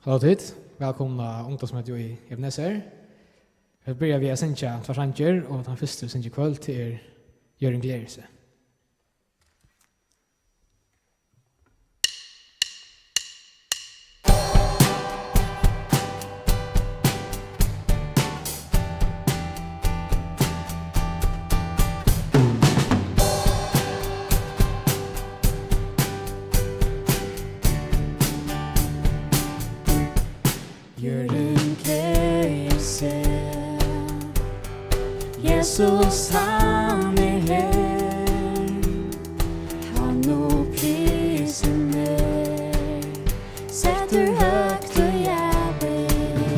Hallå tid, välkomna ungdomsmöte i Ebenezer. Vi börjar via Sintja Tvarsanger och den första Sintja kväll till Jörgen Glerse. Jesus han här, han och prisen är, sätter högt och jävligt,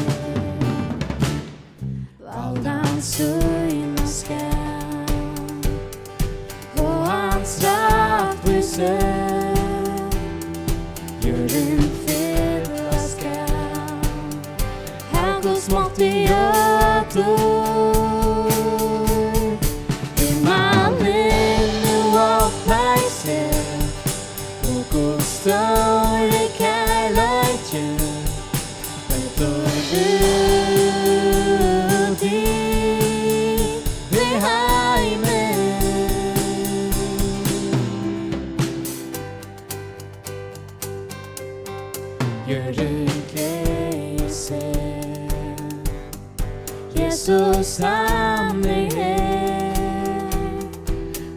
valdan syna skam, och hans rätt blir sönd, gör en fylla skam, här går smått i ödet. Större kärleken för ut i heimen. Gör det glädje, Jesus han är här,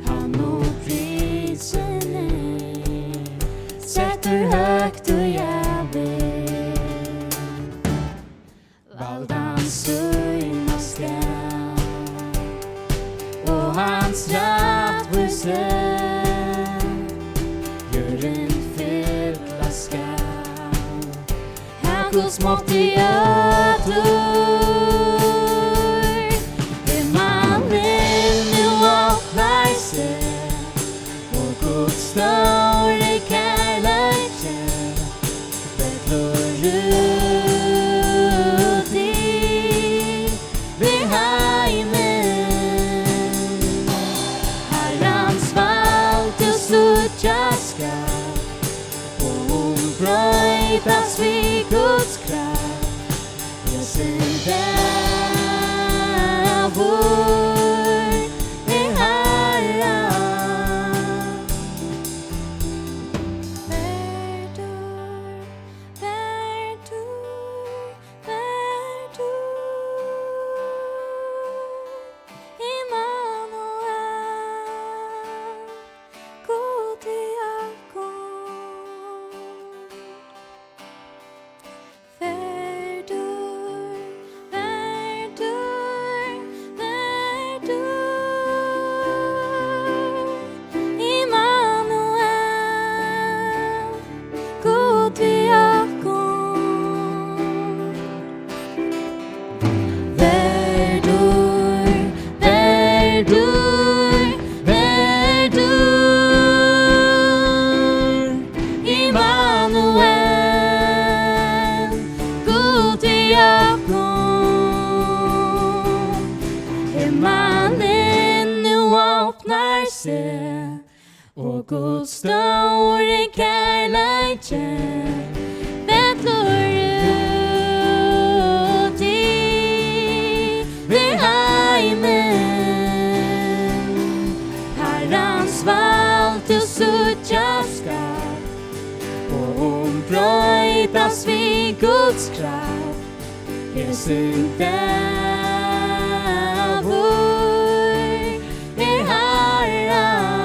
han och prisen är, sätter högt och jävligt, valdans syna skam, och hans rätt blir sönd, gör en fylla skam, här går smått i ödet. Större kärleken vettlar ut i heimen. Herrans valt och suttja skall, och hon bröjtas vid Guds kraft. Jag ser där vår är Herren. Och Guds stora kärleken vettlar ut i heimen. Herrans valt och suttja skall, och hon bröjtas vid Guds kraft. Jag ser där vår är Herren.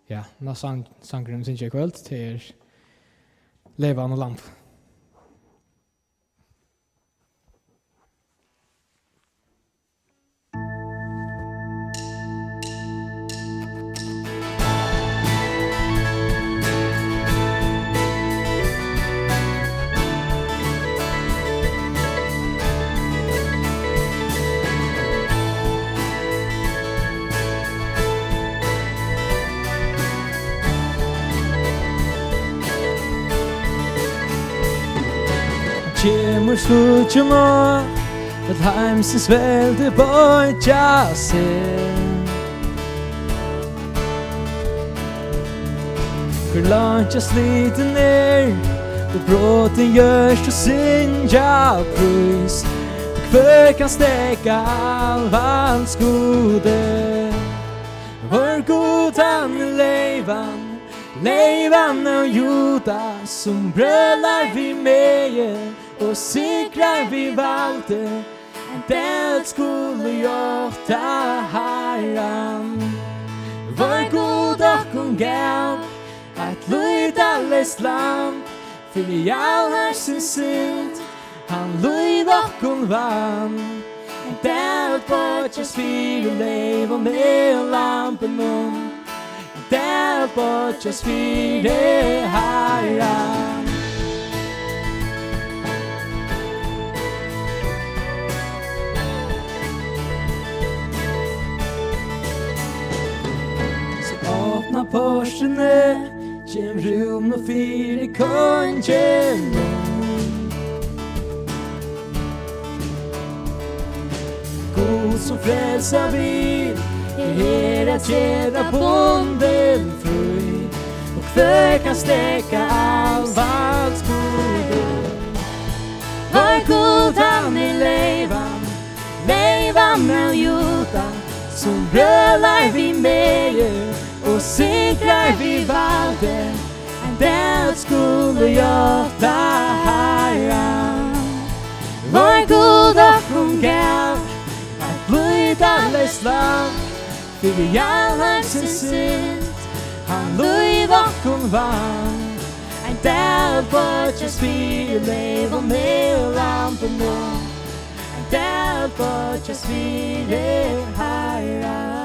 Ja, nå sangren Sintja kväll till Levan och Lamp. kjemur slutju nå, at heimsins velde bøyja seg. Hvor langt jeg sliter ner, og bråten gjørst og synja prøys. Hver kan stekka alvans gode. Vår godan leivan, leivan av Juda, som brølar vi meie, og sikrar vi valde, det skulle gjorta herran. Vår goda kong gav, at lydalles land, for i all sin synd, han lyd okkon vann. Det bortjes fire leiv og med lampen om, det bortjes fire herran. Så åpna porsene, kjem rum og fire kongen. God som frälsar vid, her att tjäna bonden fri, och för kan stäcka alvans gode. Vår god han leivan, leivan av Juda, som brölar vi meie, och sikrar vi valde, det skulle gjorta herran. Vår goda kung gav, lydalles land, for i all sin synd, han lyd okkon vann. Ein del bortjes fire leiv og med lampen om, ein del bortjes fire herran.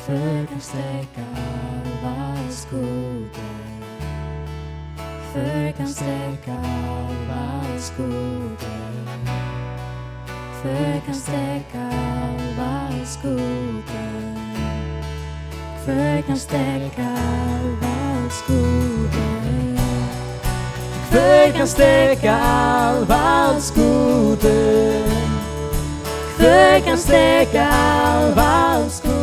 För kan stäcka alvans gode, för kan stäcka alvans gode, för kan stäcka alvans gode, för kan stäcka alvans gode, för kan stäcka alvans gode, för kan stäcka alvans gode.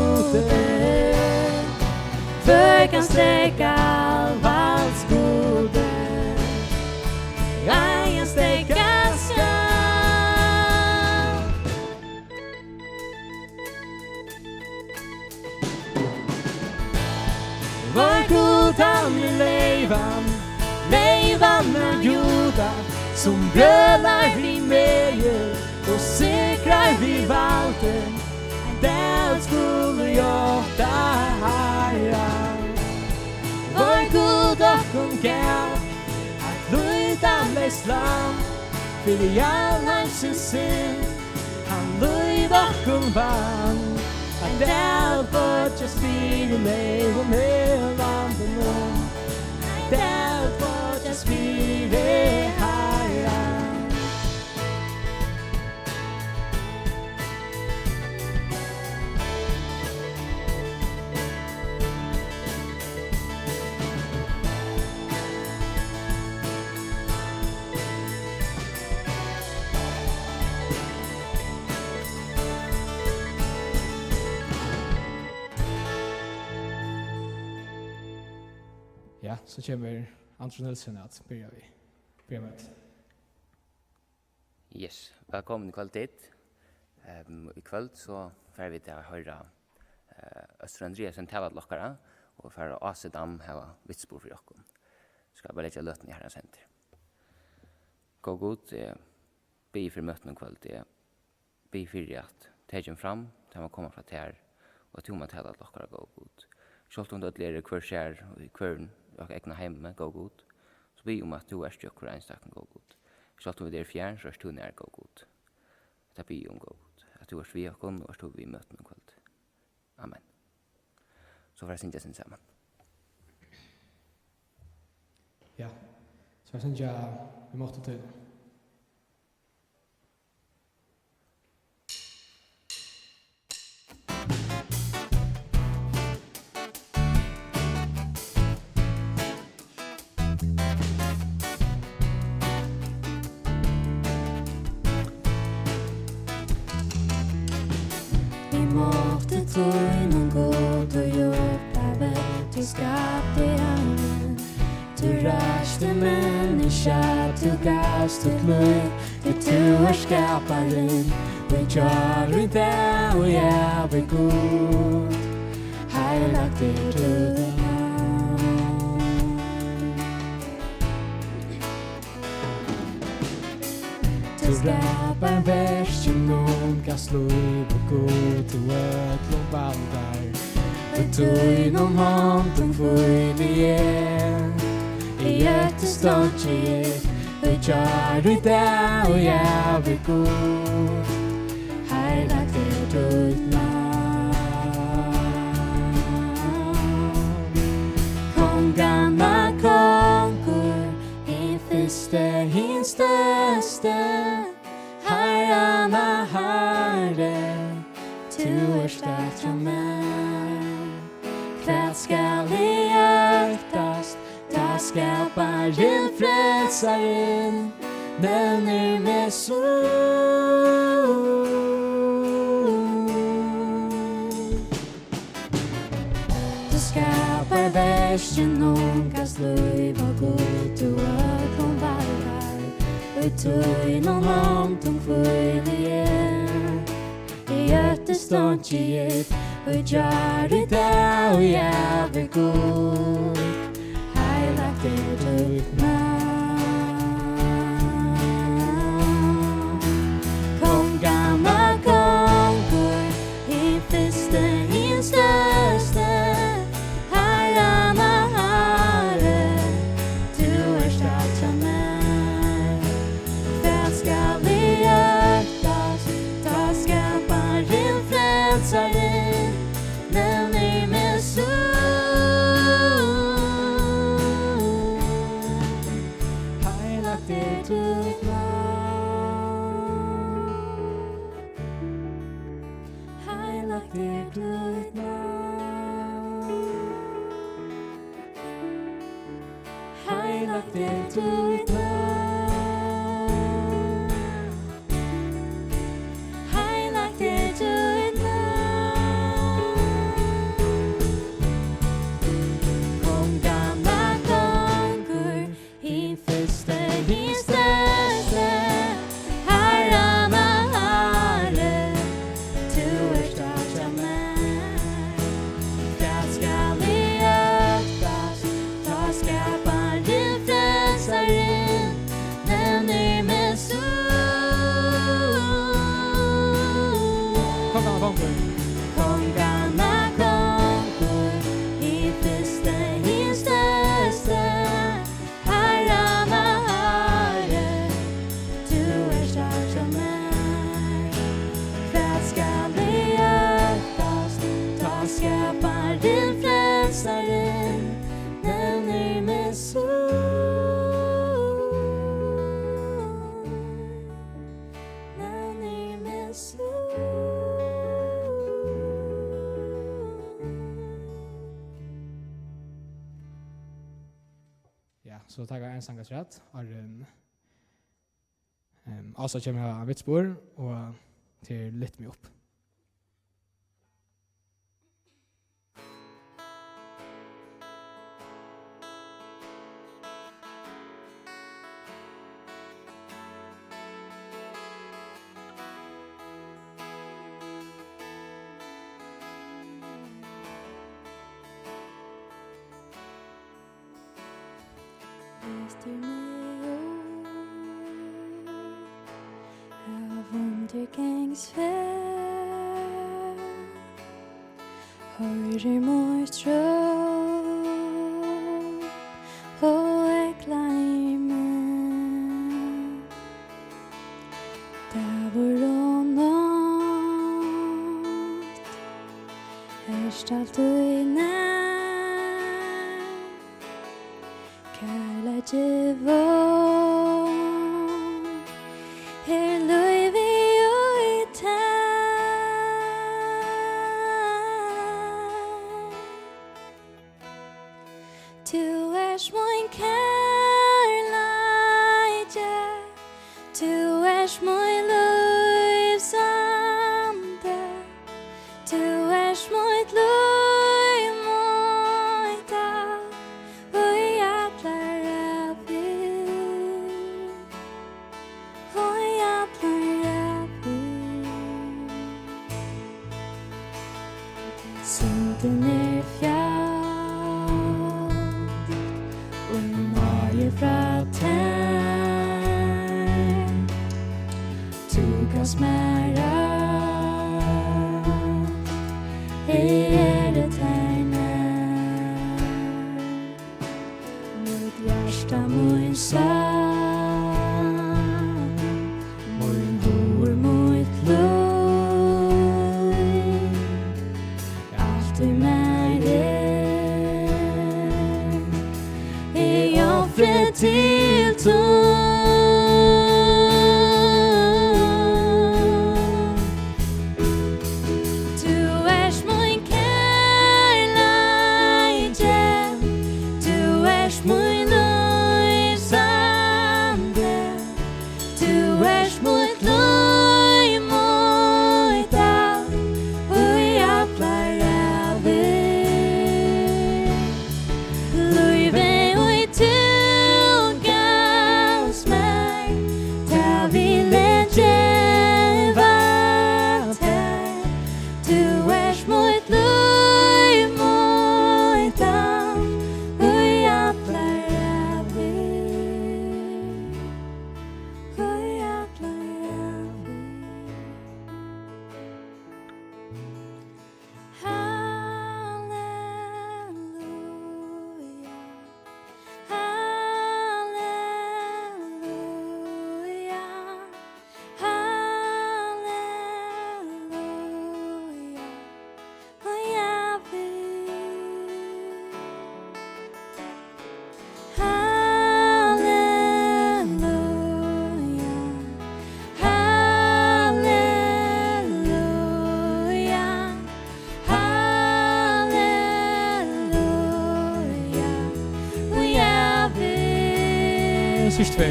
För kan sträcka alvans gode, jag kan sträcka skall. Vår god han leivan, leivan av Juda, som brölar vi meie, och sikrar vi valde, det skulle gjorta herran. Vår god okkon gav, at lydalles land, for i all sin synd, han lyd okkon vann. At det bortjes fire leiv og med lampen om, det bortjes fire herran. Ja, så kommer Anders Nilsen att börja med. Yes, velkommen i kvalitet. I kveld så får vi til å høre Øster Andreasen tale til dere, og for å Asedam ha vitsbord for dere. Skal jeg bare lette løten i herrens henter. Gå godt, be for møten i kveld, be for at det kommer fram, det må komme fra her, og til å tale til dere gå godt. Selv om det er hver skjær og hver og egna hjemme gå godt, så be om at du stjøkker enstakken gå godt. Selv om det er fjern, så du nær gå godt. Det be om gå godt. At du vi og vi møten i kveld. Amen. så får jag synja sin samman. Ja, så jag synja vi måste till. Måtte tog någon god och jobba du skapte handen du rörste människa du gavst ditt liv du har skaparen och jag är där och jag är god heilat du du skapar världen nånkas liv och god till ödlom valdar och tog inom handen för igen i jätteståndtid och jag är där och jag är god heilat du ditt namn kongarna konkur i fyrste hin störste Herrarna Herre, du är stark som mig. Kväll skall vi öktas, da skaparen frälsaren, nämner med du skapar världen ångas liv och god, du ögon varvar. Och tog inom handen för igen i jätteståndtid och jag är där och jag är god heilat du ditt namn kom gamla konkur i fyrste hin störste herrarna Herre du är stark som mig skall vi öktas ta skaparen frälsaren nämner med heilat du ditt namn heilat du ditt namn heilat du ditt namn Så tackar jag en sångas rätt. Alltså kommer jag av ett spår och till lite mig upp. Lyster mig av undergångsfärd Hører mors rop og eklar meg Davor og natt Erst alt og i natt Her løyvi og i Tu min kærleidje, tu min løyvsande, tu mitt løymåta, og jeg pleier og jeg pleier synden fjall, og nøye fra tær, tu kan smæra, det tærne, mot hjärsta mun sang, mun hår mot løy, allt i meg jeg offret til tog. Sist två.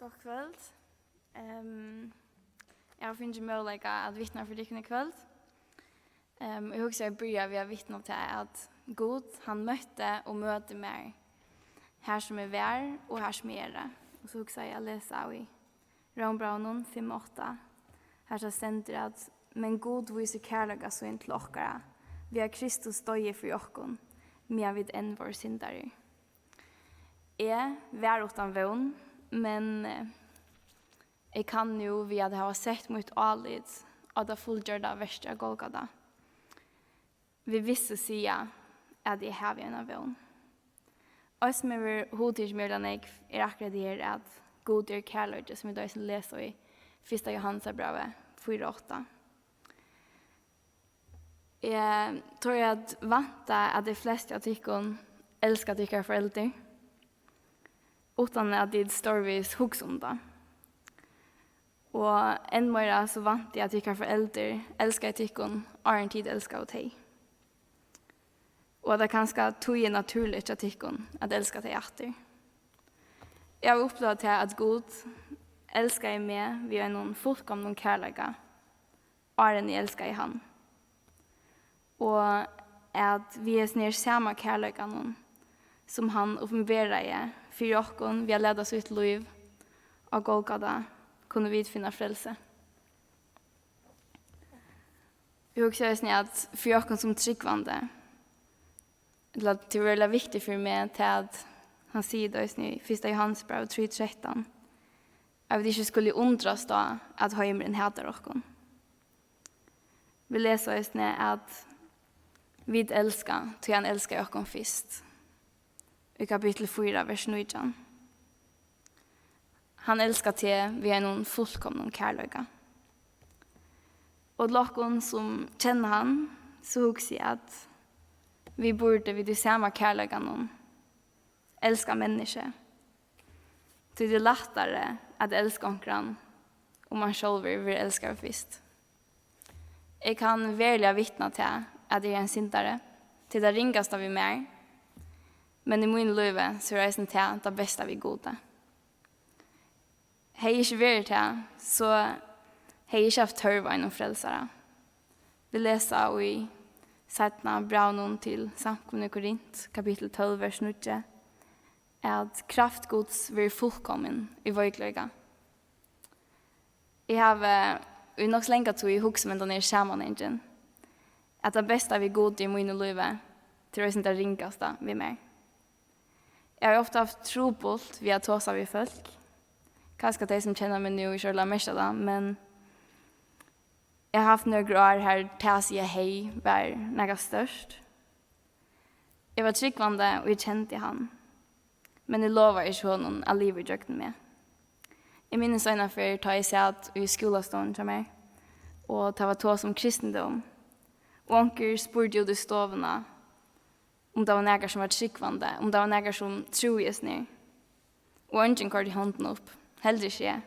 God kveld. Jeg har finnet mulighet at vittne for dere i kveld. Jeg husker jeg börjar ved å vittne til at Gud, han møtte og møter meg her som vær og her som det. Og så husker jeg lese av i Rombraunen 5:8. Her så stender at men Gud viser kærlighet så inn til dere. Vi har Kristus døye for dere, men vi enn vår syndere. Jeg vær utan vån, men jeg kan jo vi hadde ha sett mot alit at det fullgjørte verste av Golgata. Vi visste sida at jeg har en av vån. Og som er hodet mer enn jeg akkurat det at God kærlighet som vi da leser i 1. Johannesbrevet 4:8. Jeg tror at vanta at de fleste av tykkene elsker tykkere foreldre. utan at det storvis hugsa om det. Og enn mer så vant jeg at tykkar foreldre elskar tykkon, og en tid elskar og teg. Og det kanskje tog naturligt at tykkon at elskar teg atter. Jeg har opplevd til at Gud elskar meg ved en fullkomne kærlega, og enn jeg elskar i han. Og at vi er snir samme kærlega noen, som han oppenberer i for okkon vi har ledet oss ut liv, og Golgata kunne vi finne frelse. Jeg husker også at for okkon som tryggvande, det er veldig viktig for meg til at han sier det også i 1. Johans brev 3:13, at vi ikke skulle undras da at høymeren hater okkon. Vi leser også at vi elskar, til han elskar okkon først. I kapitel 4, vers 9. Han elskar til vi er noen fullkomne kærløyga. Og lokkon som kjenner han, så husker jeg at vi burde vid de samme kærløyga noen elska menneske. Så det er lettere at elska omkran om man selv vil elska først. Jeg kan verlig vittna til at jeg er en sintare, til det ringaste vi mer, men i min liv så er jeg til det beste vi gode. Har jeg ikke vært til, så har jeg ikke haft tørva innom frelsere. Vi leser i 17. brevnen til Samkomne Korint, kapitel 12, vers 9, at kraftgods vil fullkommen i vøykløyga. Jeg har i nok så lenge tog i hukse med denne sammenhengen, at det beste vi gode i mine livet, til å være det ringaste vi mer. Jeg har ofte haft trobult via tåsa vi folk. Kanskje de som kjenner meg nå ikke la mest av det, men jeg har haft noen år her til å si hei, var noe størst. Jeg var tryggvande, og jeg kjente han. Men jeg lover ikke honom at livet gjøkten med. Jeg minnes øyne for da jeg satt i skolestånden til meg, og det var tå som kristendom. Og onker spurte jo de stovene om det var nægar som var tryggvande, om det var nægar som trojes ned. Og ønsken kort i hånden opp. Heller ikke jeg.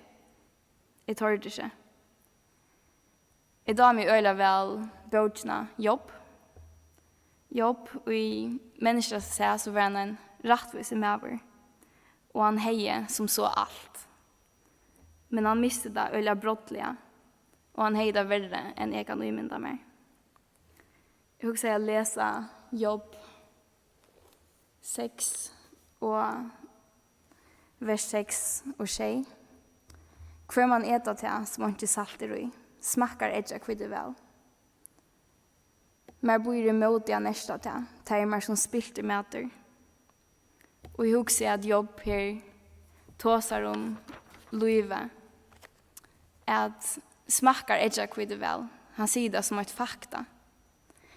Jeg tør det ikke. I dag er øyla vel bøtjene jobb. Jobb, og i mennesker som så var han en rettvis med og han heier som så alt. Men han mistet det øyla brottlige, og han heier det verre enn jeg kan umynda meg. Jeg husker jeg leser jobb 6 og vers 6 og 6. Hver man eter til som ikke salter i, smakkar edja kvidde vel. Mer bor i måte jeg næsta til, tar mer som spilte møter. Og jeg husker at jobb her tåsar om livet, at smakkar edja kvidde vel. Han sier det som et fakta.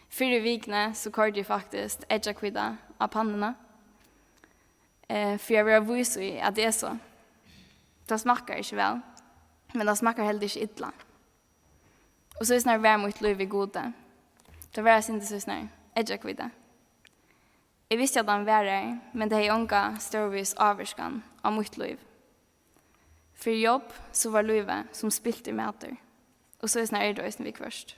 Fyrre vikene så kort jeg faktisk edja kvidda av pannene. For jeg vil vise i at det er så. Det smakkar ikke vel, men det smakkar heller ikke illa. Og så er det snart hver mot liv i gode. Det var jeg ikke så snart edja kvidda. Jeg visste at han var her, men det er unga størvis avvarskan av mitt liv. For jobb så var livet som spilte møter. Og så er det snart øyne vi først.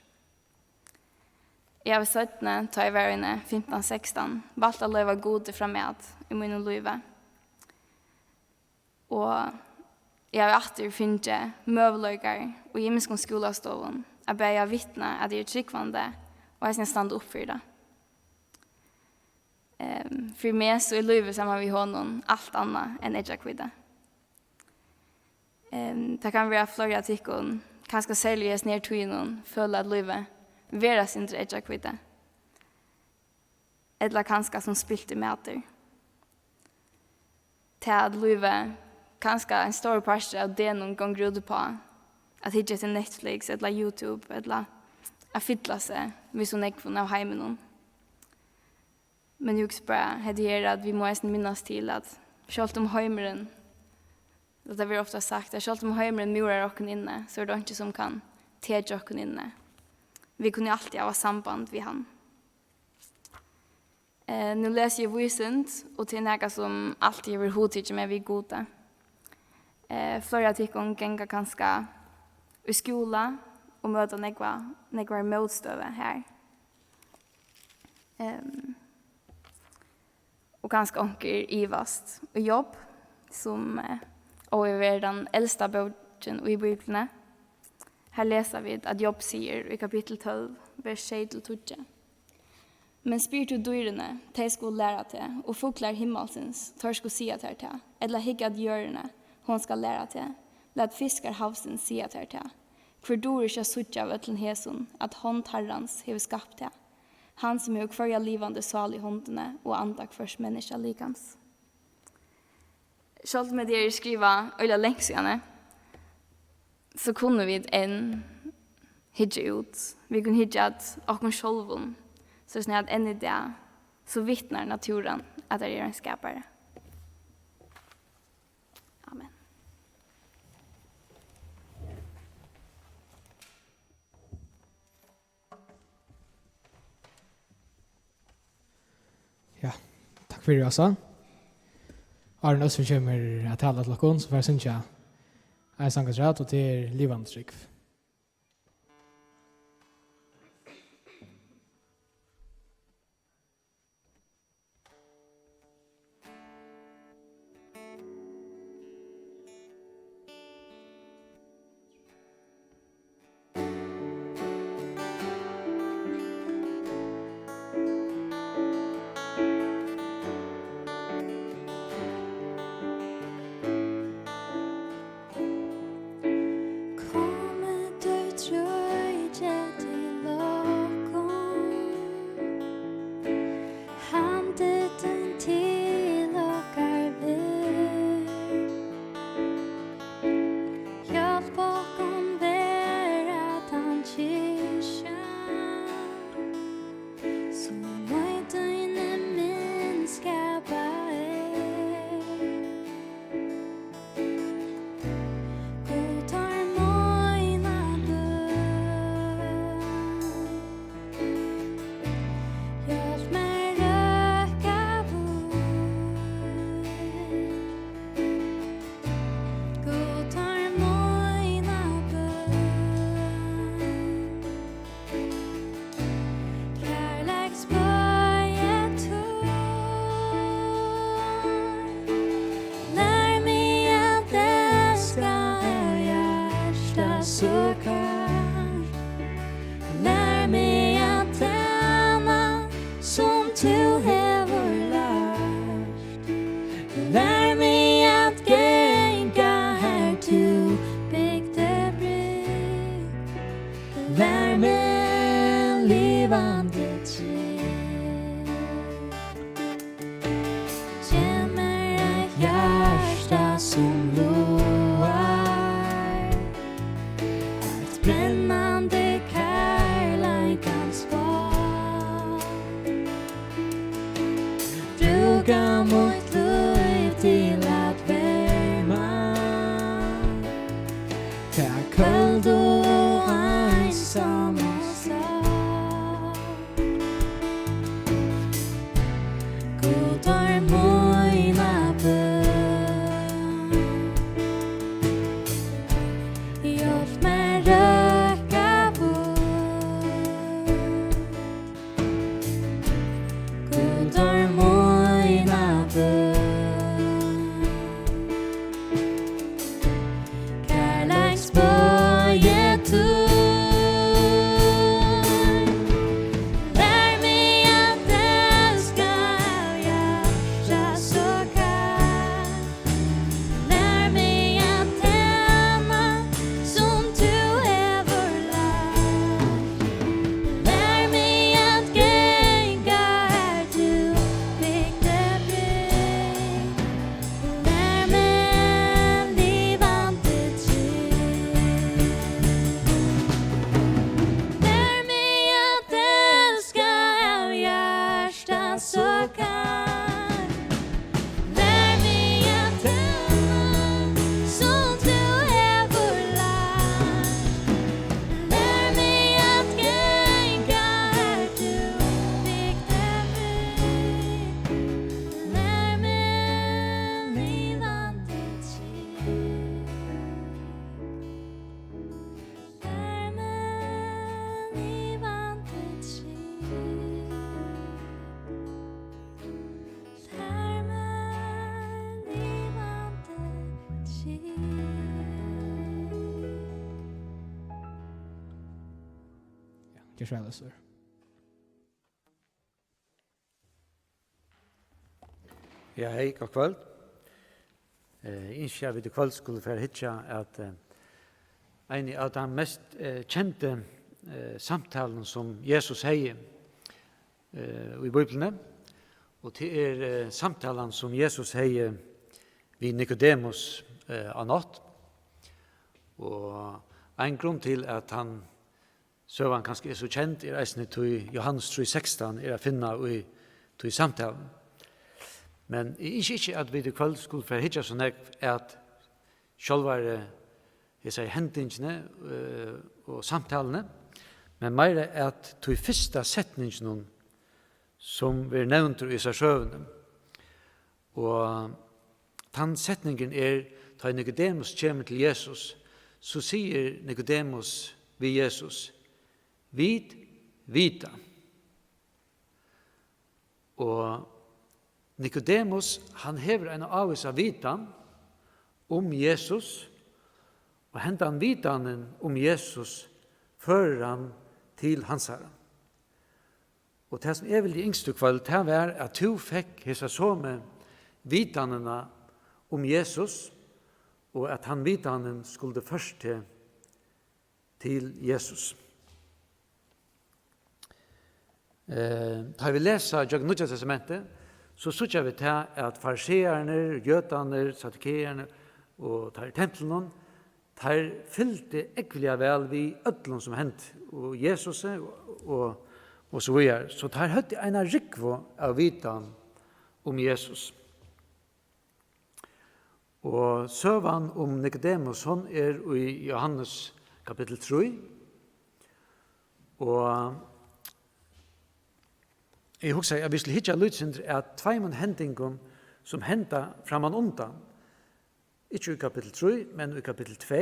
Jeg var 17, da jeg var inne 15-16, valgte å leve gode fra meg i min livet. Og jeg har alltid finnet møveløyger og hjemmeskon skolestålen. Jeg ber vittne at jeg er tryggvande, og jeg skal stande opp for det. For meg så er livet sammen med honom alt annet enn edja kvidde. Det kan være flere artikler, kanskje særlig jeg sned tøyene, føler at livet vera sin edja kvidde. Eller kanskje som spilte møter. Til at livet kanskje en stor part av det noen ganger gjorde på at hitje til Netflix eller YouTube eller at fytla seg hvis hun ikke av heimen noen. Men jeg husker bare at vi må minnes til at selv om heimeren, det blir ofta sagt, at selv om heimeren murer okken inne, så er det ikke som kan tege okken inne. Vi kunne alltid ha samband med han. Nu läser jag visent och till några som alltid över hotet med vi goda. Flera tycker gänga ganska i skola och möta några motstående här. Och ganska onker ivast och jobb som och är den äldsta boken i Bibeln. Här läser vi att Jobb säger i kapitel 12, vers 6-12. Men spyr du dyrene, de skulle lære til, og fuglar himmelsens, tar skulle sia til til, eller higga djørene, hon skal lære til, lad fiskar havsen sia til til. Hvor dår ikke suttja av øtlen hesun, at hånd herrans hever skapt til. Han som er kvarja livande sal i håndene, og andak først menneska likans. Selv med det skriva øyla lengsjane, så kunne vi en hidja ut. Vi kunne hidja at akkur sjolvun, så snart än i det så vittnar naturen att det är en skapare. Amen. Ja, tack för det också. Arne Øsvind kommer att tala till oss, så får jag synka en sangasrätt och till livandtryck. Gersvelasur. Ja, hei, god kvöld. Innskja vi til kvöld skulle for hitja at en av de mest kjente samtalen som Jesus hei i Bibelen, og til samtalen som Jesus hei vid Nicodemus av natt. Og en grunn til at han søvann kanskje så kjent eisne til Johannes 3:16 å finna i samtalen. Men ikke at vi til kveld skulle for hitja sånn at sjølvare hendingene og samtalene, men mer at til første setningen som vi nevnte i seg sjøvene. Og den setningen da Nicodemus kommer til Jesus, så sier Nicodemus ved Jesus, vita. Og Nicodemus, han hever en avvis av vitan om Jesus, og hentan vitanen om Jesus fører han til hans herre. Og det som veldig yngste kveld, det var at du fikk hessa så med vitanene om Jesus, og at han vitanen skulle først til Jesus. Da vi leser i Nødja testamentet, så sørger vi til at fariseerne, jødene, saddukeerne og tar templene, tar fylte ekvelige vel vi ødelen som hent, og Jesus og så videre. Så tar høyt en rikvo av vitan om Jesus. Og søvan om Nicodemus, han i Johannes kapittel 3, og jeg husker at vi skulle hitja lydsindre at tveimen hendingen som henta framan undan, ikke i kapittel 3, men i kapittel 2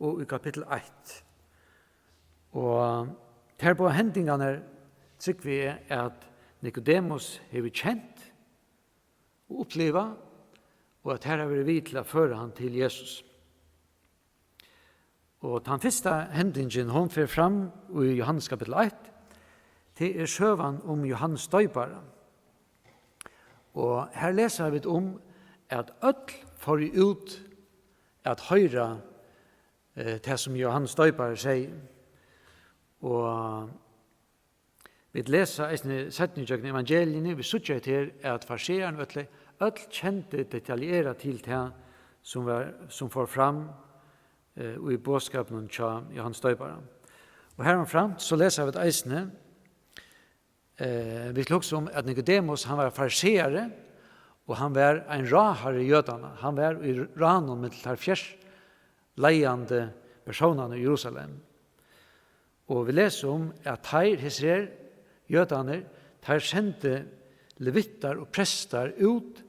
og i kapittel 1. Og her på hendingene trykker vi at Nicodemus har kjent og oppleva, og at her har vi vidt til å føre han til Jesus. Og den første hendingen, hun fører fram i Johannes kapittel 1, det sjøvan om Johannes døypare. Og her leser vi om at ødel får ut at høyre det som Johannes døypare sier. Og vi leser setningen i evangeliene, vi sørger til at farsieren ødel kjente detaljeret til det som får fram i bådskapen til Johannes døypare. Og heromfram så leser vi et eisene. Vi skal også om at Nicodemus, han var fariseere, og han var en rahare i jødene. Han var i ranen med de fjers leiende personene i Jerusalem. Og vi leser om at her hisser jødene, her sendte levitter og prester ut,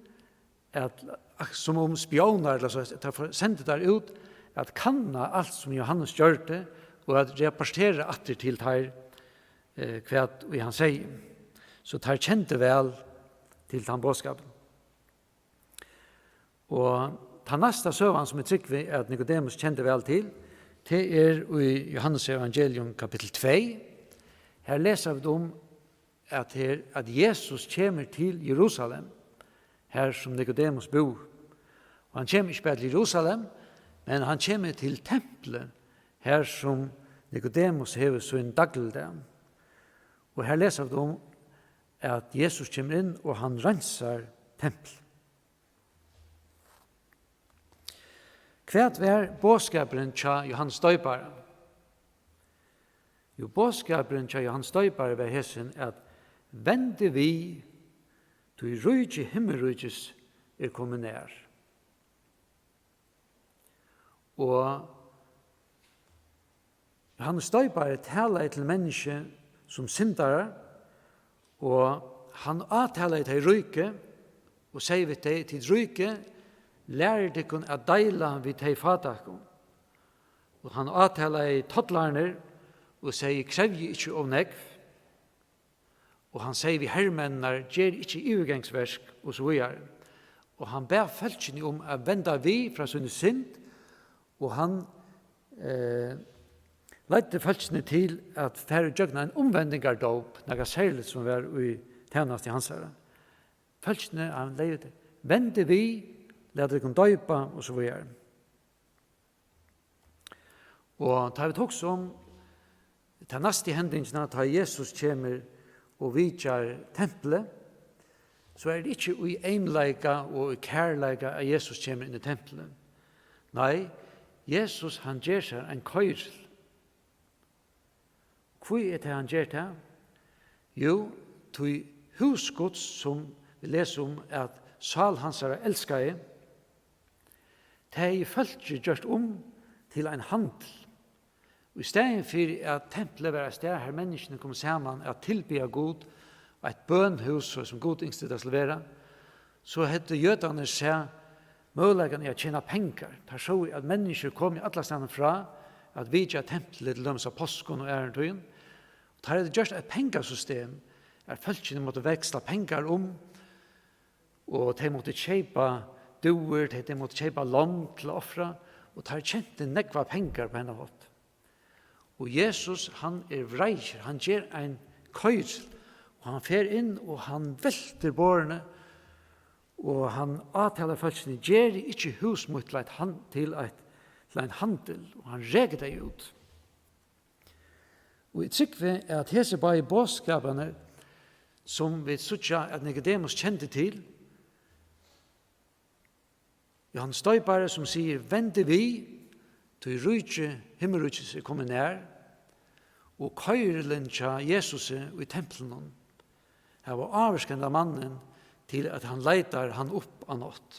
som om spioner, der sendte der ut, at kanna alt som Johannes gjør det, og at rapportere atter til her, hva han sier. Så tar kjente vel til den bådskapen. Og den neste søvann som trykker vi at Nicodemus kjente vel til, det i Johannes evangelium kapittel 2. Her leser vi om at Jesus kommer til Jerusalem, her som Nicodemus bor. Og han kommer ikke bare til Jerusalem, men han kommer til tempelet, her som Nicodemus hever sin dagligdag. Og her leser vi om at Jesus kommer inn og han renser tempel. Hva var bådskaperen til Johannes døypare? Jo, bådskaperen til Johannes døypare var hessen at vende vi til rydde himmelryddes kommet nær. Og Johannes døypare taler til mennesker som syndere, og han avtaler til ryke, og sier vi til ryke, lærer dere å deile vi til fatakken. Og han avtaler til toddlerne, og sier, krevje ikke om negv. Og han sier vi hermennene, gjør ikke overgangsversk, og så videre. Og han ber følgene om å vende vi fra sin synd, og han leidde følelsene til at færre gjøgna en omvendingardåp, noe særlig som var i tjenest i hans herre. Følelsene han leide, vende vi, lade dere døypa, og så videre. Og da vi tok som ta neste hendingene, da Jesus kommer og vidjar tempelet, så er det ikke i einleika og i kærleika at Jesus kommer inn i tempelet. Nei, Jesus han gjør seg en køyrel. Hvor er det han gjør det? Jo, til husgods som vi leser om at Sal hans er elskade, det er i følge gjort til en handel. Og i stedet for at tempelet var et sted her menneskene kom sammen at tilbe Gud og et bønhus som Gud yngste det skulle være, så hadde jødene seg muligheten i å tjene penger. Det så at mennesker kom i alle stedene fra at vi ikke tempelet til dem som påsken og ærentøyen. Det hadde gjort et pengesystem at folkene måtte veksle penger og de måtte kjøpe duer, de måtte kjøpe lam til å offre, og de kjente nekva penger på henne hatt. Og Jesus, han er vreier, han gjør en køyrel, og han fer inn, og han velter bårene, og han avtaler folkene, gjør ikke hus mot til en handel, og han reger deg ut. Og jeg tykker at hese bare i båtskapene, som vi sutja at Nicodemus kjente til, Johannes Døypare som sier, vende vi, til rydtje himmelrydtjes er kommet nær, og køyrelen tja Jesus i tempelen, her var avskende mannen til at han leitar han opp av nått.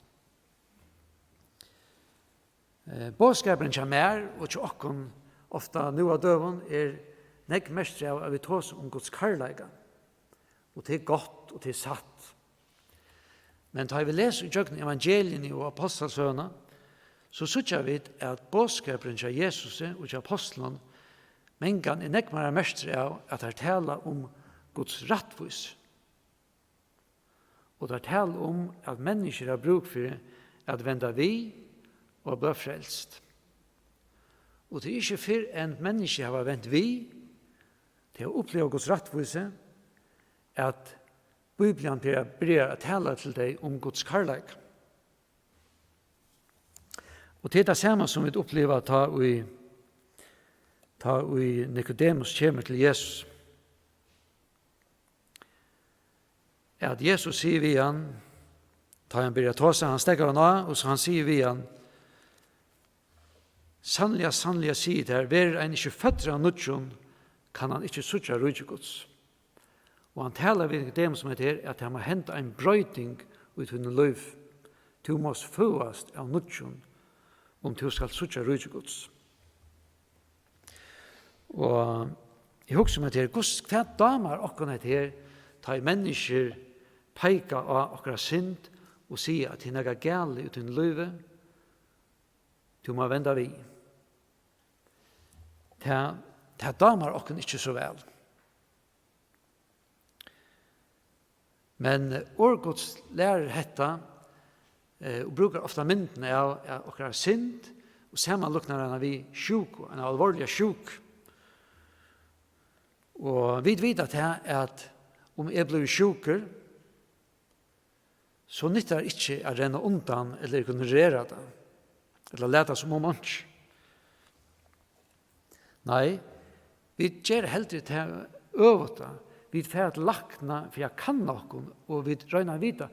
Båtskapen tja mer, og tja okkon, ofta nu av døven, negg mest av at vi tås om Guds karlæga, og det er godt, og det er satt. Men da vi leser i Jøkken evangelien og apostelsøna, så sutja vi at båtskapen til Jesus og til apostelen mengan er nekmare mestre av at det taler om Guds rattvis. Og det taler om at mennesker har bruk for at vende vi og bli frelst. Og det er ikke for en menneske har vendt vi til å oppleve Guds rattvis at Bibelen blir å tale til deg om Guds kærleik. Og det er det samme som vi opplever ta i Nicodemus kommer til Jesus. At Jesus sier vi han, ta han blir å ta seg, han stekker han av, og så han sier vi han, sannelig sier det her, ver en ikke føtter av nødjon, kan han ikke suttje rydde Guds. Og han taler ved dem som heter at han må hente en brøyding ut under liv. Du må føast av nødjon om du skal suttje rydde Guds. Og jeg husker meg til hva damer akkurat her ta i mennesker peika av akkurat synd og sier at hun er gale ut under livet. Du må vende vi. Ta damer akkurat ikke så vel. Men Årgods lærer hetta og brukar ofta myndene av akkurat synd og saman luknar han vi sjuk, en alvorlig sjuk. Og vi vet at om jeg blir sjuker, så nyttar ikke å renne undan eller ignorere det, eller lete som om ans. Nei, vi gjør heldre til øvete. Vi får at lakna, for jeg kan noen, og vi røyner vite,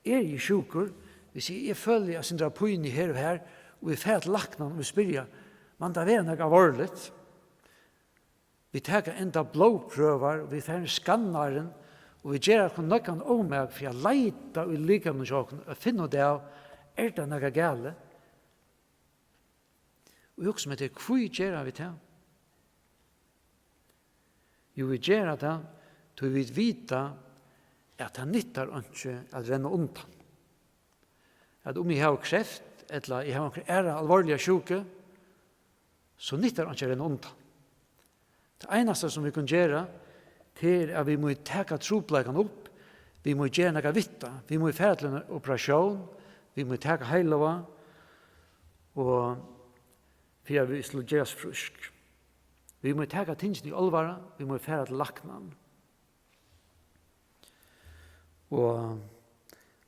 jeg sjuker, hvis jeg føler jeg synder på inn i her og her, og vi får at lakna, og vi spyrer, men det er noe alvorligt. Vi tar enda blodprøver, og vi får skannaren, og vi gjør noen omeg, for jeg leiter og liker med sjokken, og finner det av, det noe gale? Og jeg også med det, hvor gjør vi det? Jo, vi gjør det, så vi vita at han nyttar ikke å renne undan. At om jeg har kreft, eller jeg har alvorlige sjuke, så nyttar han ikke å renne undan. Det eneste som vi kan gjøre, er at vi må teka tropleggene opp, vi må gjøre noe vitta, vi må fære til en operasjon, vi må teka heilova, og for at vi skal gjøre oss frusk. Vi må ta tingene i alvara, vi må fære til laknan. Og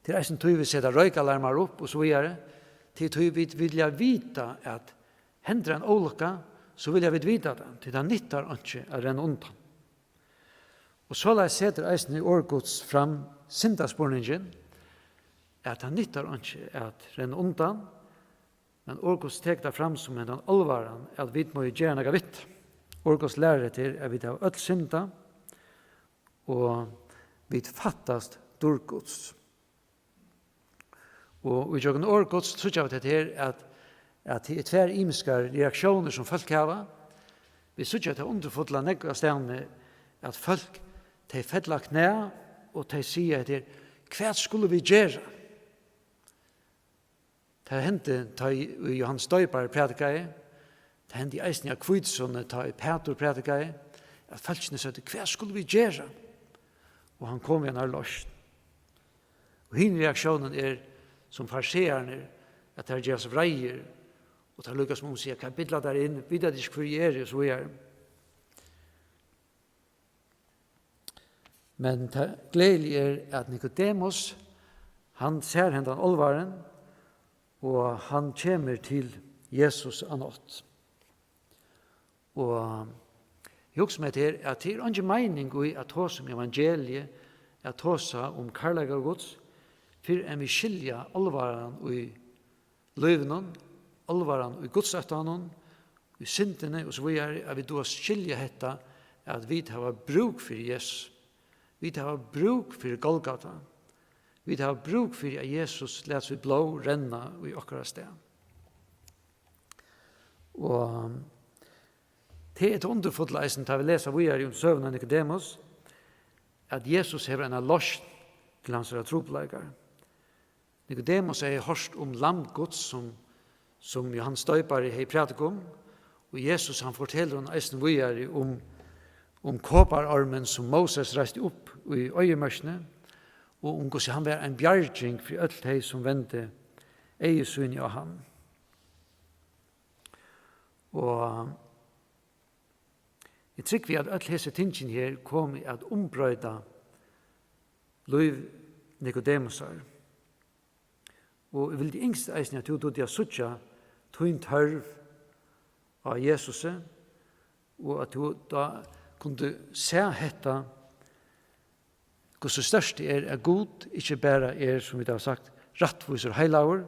til eisen tog vi setter røykalarmar opp og så videre, til tog vi vilja vita at hender en olukka, så vilja vi vita det, til det nyttar ikke å renne undan. Og så la jeg setter eisen i årgods fram syndaspurningen, at han nyttar ikke at renne undan, men årgods tek det fram som en alvaran, at vi må gjøre noe vitt. Årgods lærer til at vi har ødt synda, og vi fattast dorgods. Og i jøkken årgods tror jeg at det er at det er tver imiskar reaksjoner som folk har. Vi tror ikke at det er underfotla negga stedene at folk de fettla knæ og de sier at hva skulle vi gjøre? Det hendte da Johannes Døybar predikai, det hendte i eisen av Kvidsson da Peter predikai, at folkene sa hva skulle vi gjøre? Og han kom igjen av løsjen. Og henne reaksjonen er som farserene, at det gjør seg vreier, og det lykkes med å si, hva bidler der inn, bidler det ikke hvor jeg er, så er. Men det gledelige er at Nicodemus, han ser henne den olvaren, og han kommer til Jesus anått. Og jeg husker meg til at det er ikke mening i at hos om evangeliet, at hos om karlaga og gods, for en vi skilja alvaran i løvnen, alvaran i godsættanen, i syndene og så videre, at vi da skilja hetta, at vi har bruk for Jesus. Vi har bruk for Golgata. Vi har bruk for at Jesus lets vi blå renna i okkara sted. Og det er et underfotleisen til vi leser videre om søvn av Nicodemus, at Jesus hever en loss til hans tropleikere. Nicodemus er hørt om lamgods som Johannes Døybar har pratet om, og Jesus han forteller om eisen videre om kåpararmen som Moses reiste opp i øyemørsene, og om hvordan han var en bjerging for alt de som vendte eiesyn av han. Og jeg tror vi at alle disse tingene her kom i at ombrøyda Løyv Nicodemusar. Og jeg vil de yngste eisene at du har suttet tøynt tørv av Jesus, og at du da kunne se hetta hvor så størst det er god, ikke bare er, som vi har sagt, rattvis og heilaver,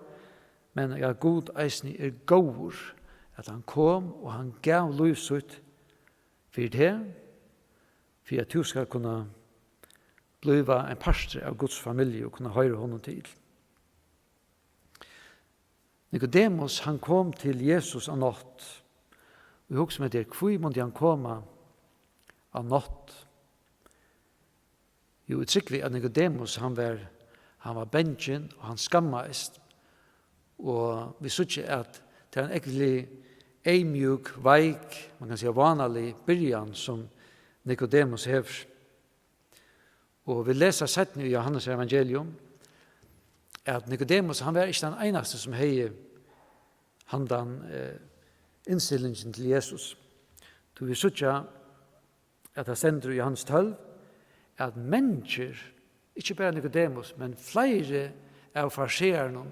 men at god eisene er gåur, at han kom og han gav løyvsut for det, for at du skal kunne bliva en pastor av Guds familie og kunne høre honom til. Nicodemus, han kom til Jesus av natt, og jeg husker med det, hvor måtte han komme av natt? Jo, jeg tror vi at Nicodemus, han var benchen, og han skammaist, og vi så ikke at det er en egentlig eimjuk, veik, man kan si vanlig byrjan som Nicodemus hever. Og vi leser sett i Johannes evangelium at Nicodemus, han var ikke den eneste som hei handan innstillingen til Jesus. Så vi så ikke at det stender i Johannes 12 at mennesker, ikke bare Nicodemus, men flere av farserene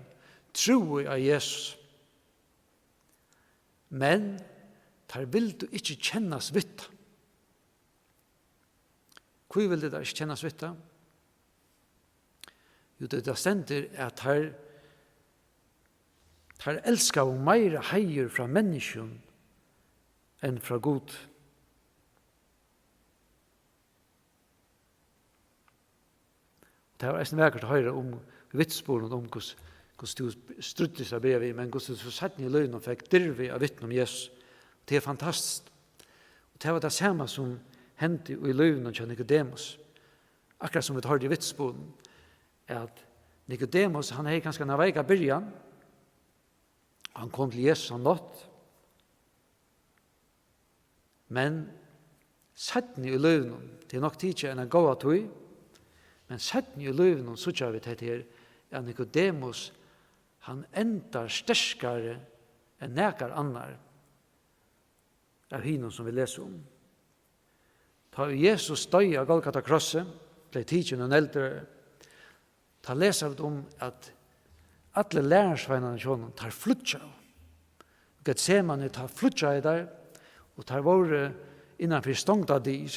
tror av Jesus. Men der vil du ikke kjennes vitt. Hvor vil du da ikke kjennes vitt? Jo, det stender at der elsker og mer heier fra mennesken enn fra Gud. Det var nesten vekkert å høre om vitsporen om hvordan du strutte seg brev i, men hvordan du satt i løgn og fikk dyrve av vittne om Jesus. Det er fantastisk. Og det var det samme som hendte i løgn til Nicodemus. Akkurat som vi hørte i vitsporen, at Nicodemus, han er ganske navveik av byrjan. Han kom til Jesus han natt. Men satt i løgn, det er nok tid til en gåa tog, men satt i løgn, så kjør vi til her, at Nicodemus, han endar sterskare enn nekar annar. av hinnom som vi leser om. Ta Jesus døy av Golgata krosset, ble tidsen og eldre, ta leser vi om at alle lærersveinene kjønnen tar flutja. Gett ser man tar flutja i der, og tar våre innanfor stångta dyr.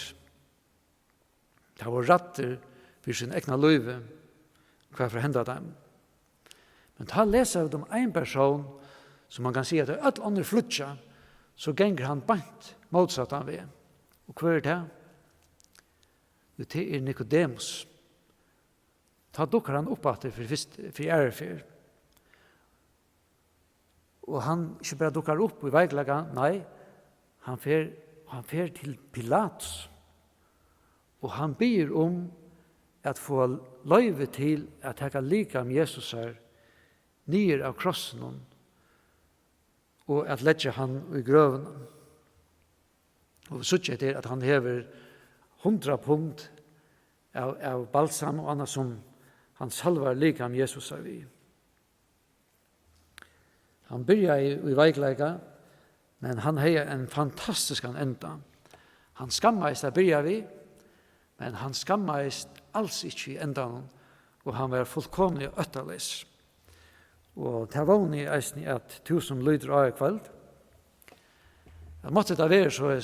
Tar våre ratter for sin egna løyve, hva for henda dem. Men ta leser vi om en person, som man kan si at det er alle andre flutja, så ganger han bant motsatt han ved. Og hva er det? Det er Nicodemus. Ta dukker han opp at det for ærefer. Og han ikke bare dukker opp i veiklaga, nei, han fer til Pilatus. Og han ber om at få løyve til at hekka lika om Jesus her nyer av krossen og at letja han i grøven. Og så er det at han hever 100 pund av balsam og annet som han salvar lika om Jesus her vi. Han byrja i veikleika, men han har en fantastisk enda. Han skammeist der byrja vi, men han skammeist alls ikke i endan, og han var fullkomlig øtterlis. Og det var ni eisen at 1000 lyder av kveld. Det måtte det være så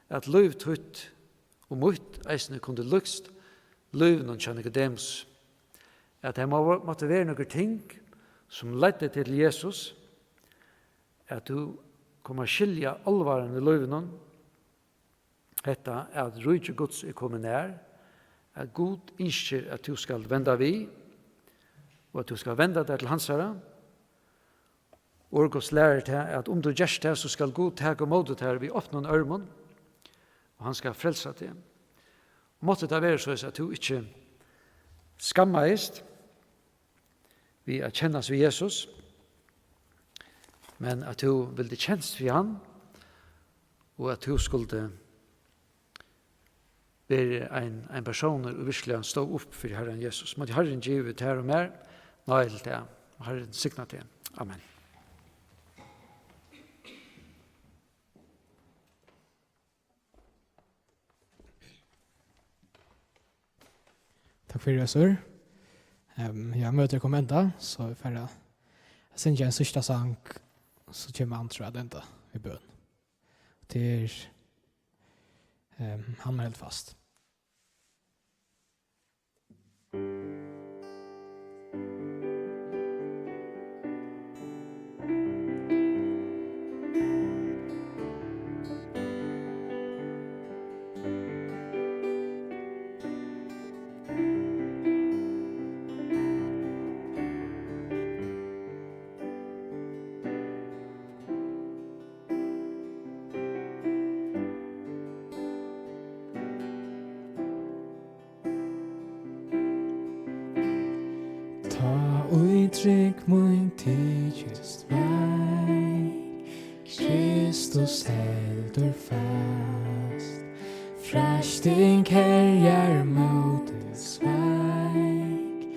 at løyv tutt og mot eisen kunne lukst løyven og kjenne Nicodemus. At det måtte være noen ting som ledde til Jesus, at du kommer skilja allvaren i løyven, dette er at rydde Guds er kommet nær, at Gud innskjer at du skal vende vi, og at du skal vende deg til hans herre. Orgos lærer til at om du gjør det, så skal Gud ta og måte til vi åpner en ørmån, og han skal frelse til. Måtte det være så at du ikke skammeist vi er kjennes ved Jesus, men at du vil det kjennes ved han, og at du skulle være en person og virkelig stå opp for Herren Jesus. Måtte Herren give til her og mer, nøyel til ham, og Herren signa til ham. Amen. Takk for det, sør. Jag möter kommenta så för att sen jag sista sang så kommer han tror jag inte i bön. Det han är helt fast. Uttryck mun tidsjust vei, Kristus heldur fast, frasting herjar motes veik,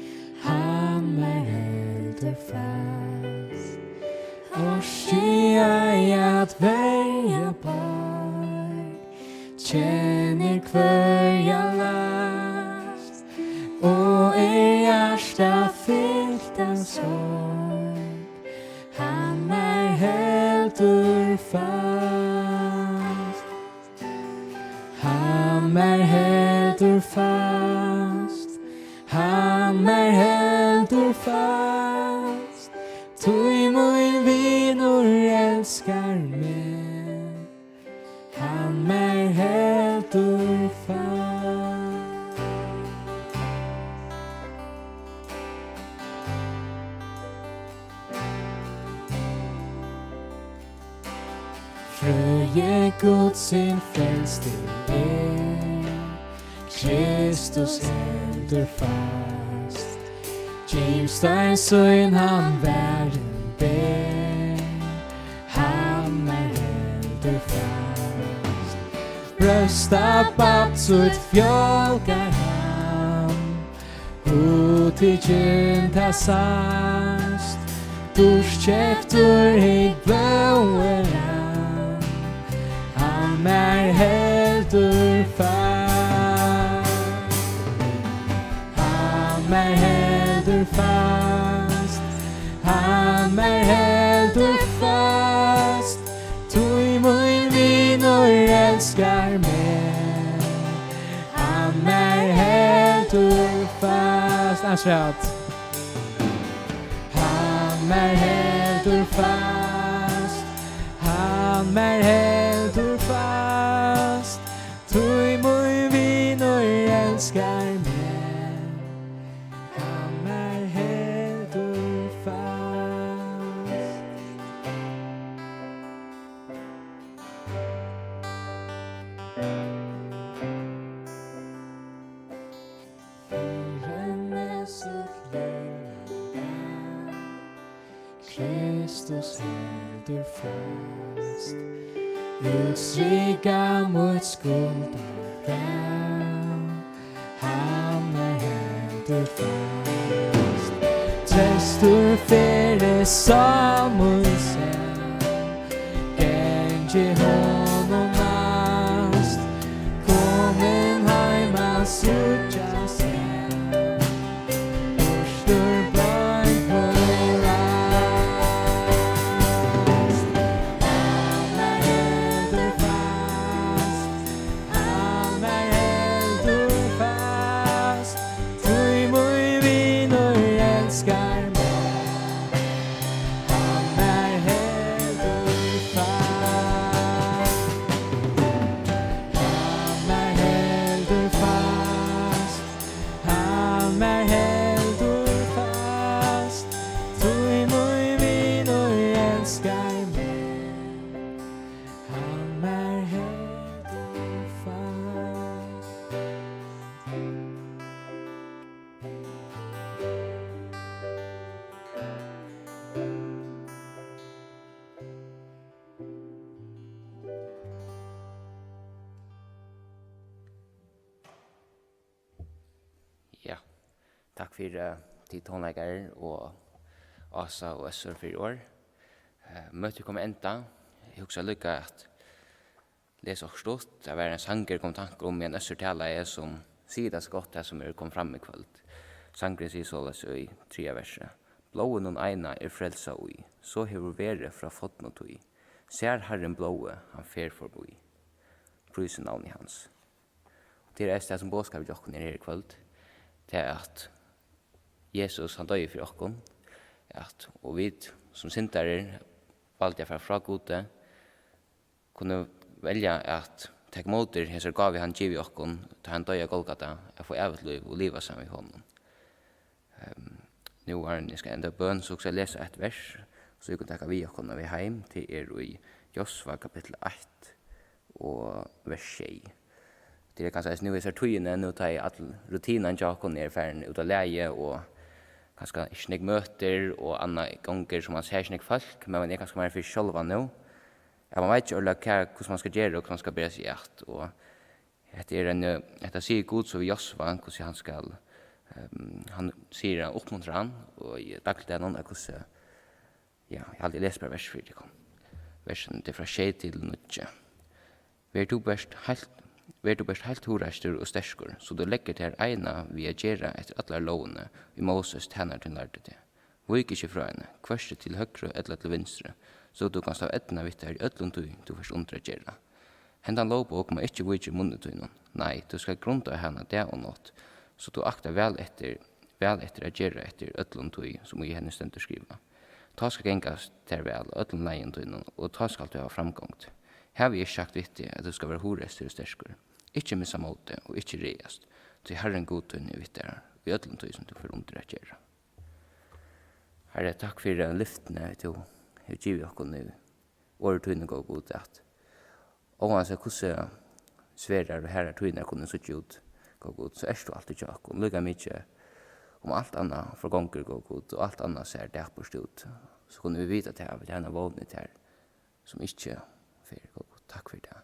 han heldur fast, og skya I at verja bar, kjenner hverja last, og hjärsta fyllt av sorg, han heldur fast, han heldur fast, han heldur fast, tog min vinor älskar mig, han heldur fast. Fröje Guds sin frälst Kristus heldur fast, Givstein søgn han världen ber, han heldur fast, brösta batsut fjölkar han, utigjen ta sast, duscheftur hit blåer han, mer heldur fast, tui min vinur elskar meg. Han mer heldur fast, ansvaret. Han mer heldur fast, han mer heldur fast, tui min vinur elskar meg. Han mer heldur fast. Kristus heldur fast, utstrika mot skuldar han heldur fast. Trestur fyrir samunsel, gengi honum nast, komin heima sutja sen, urstur bøyn høyrast. Han heldur fast, han heldur fast, tui mui vinur elskar meg. Han heldur fast, han heldur fast, han heldur fast, tui mui vinur elskar meg. Han heldur fast. Ja, takk for tid tonleggere og Asa og Øssur for i år. Møtet kommer enda. Jeg husker lykke at lese og stått. Det var en sanger kom tanker om en Øssur tale som sier det så godt det som kom fram i kveld. Sangren sier såles i 3 verset. Blåen og eina frelsa ui, så hever vere fra fått noe tui. Ser Herren blåe, han fer forboi. Prysen navn i hans. Det er det som bådskap i jokken her i kveld. Det er at Jesus han døy for jokken. Og vi som syndere valgte jeg fra gode kunne velge at tek måter hesar gav han giv i jokken til han døy av Golgata jeg får evet liv og livet sammen i hånden. Nu har jeg skal enda bøn så skal jeg lese et vers så vi kan takke vi jokken når vi er hjem til i Josva kapittel 8 og vers 6. Det er kanskje nu er tøyene, nu tar jeg all rutinen jakken er ferdig ut av leie og kanskje ikke nek møter og andre ganger som man ser ikke nek folk, men man er kanskje mer for selv nå. Ja, man vet ikke hvordan man skal gjøre og hvordan man skal bære seg i akt. Og etter sier Gud så vi Josva, hvordan han skal, han sier han oppmuntrer han, og i daglig er noen av hvordan, ja, jeg har alltid lest på vers 4. Versen til fra skje til nødje. Vær du best helt horestur og sterskur, så du legger til eina vi gjerra etter atler lovene i Moses tenner til lærte det. Vik ikke fra henne, kvarste til høyre eller til vinstre, så du kan stå etna vitt her i ødlund du først undre gjerra. Hendan lovbok må ikke vike munnet noen. Nei, du skal grunda henne det og nåt, så du akta vel etter å gjerra etter ødlund som i henne stendur skriva. Ta skal gengast til vel ødlund leien noen, og ta skal du ha framgångt. Her vi sagt vittig at du skal være horester og sterskur. Ikke missa måte og ikke reiast, til Herren godtøyne i vittere, og i ødlund som du får under å gjøre. Herre, takk for lyftene til å give dere nå, åretøyne gå god at. Og han sier hvordan sverer og herre tøyne kunne så ut gå god, så er du alltid tjokk, og lukka mykje om alt annet for gonger gå god, og alt annet ser det på stod, så kunne vi vite til at vi har vågnet her, som ikke fer gå god. Takk for det.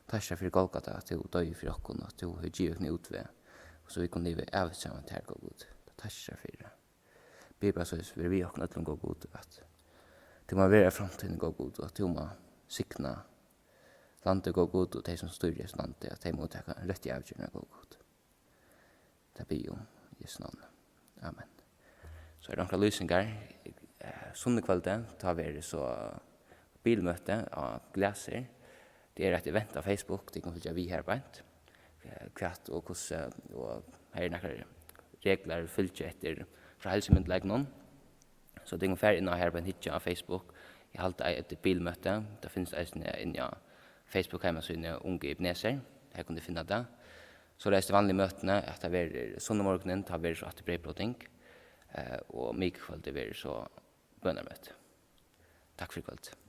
Takk for Golgata, at du døy for oss, at du har givet ni utve, så vi kunne leve evet sammen til gå god. Takk for det. Bibelen så vil vi oss nødvendig gå god, at du må være fremtiden gå god, og at du må sikna landet gå god, og de som styrer i landet, at de må ta rett i avgjørende gå god. Det blir jo Jesu navn. Amen. Så er det noen lysinger. Sunnekvälde tar vi så bilmöte av glaser. Det är ett event av Facebook, det kan följa vi här på ett. Kvart och kurser och här är några regler följa efter från hälsomyndigheten. Så det är ungefär innan här på en hitcha av Facebook. Jag har alltid ett bilmöte. Det finns en Facebook hemmasida unge Ebenezer. Här kan du finna det. Så det är det vanliga mötena att det är sonnmorgonen, det är så att det blir brevplåting. Och mycket kväll det är så bönermöte. Tack för kvällen.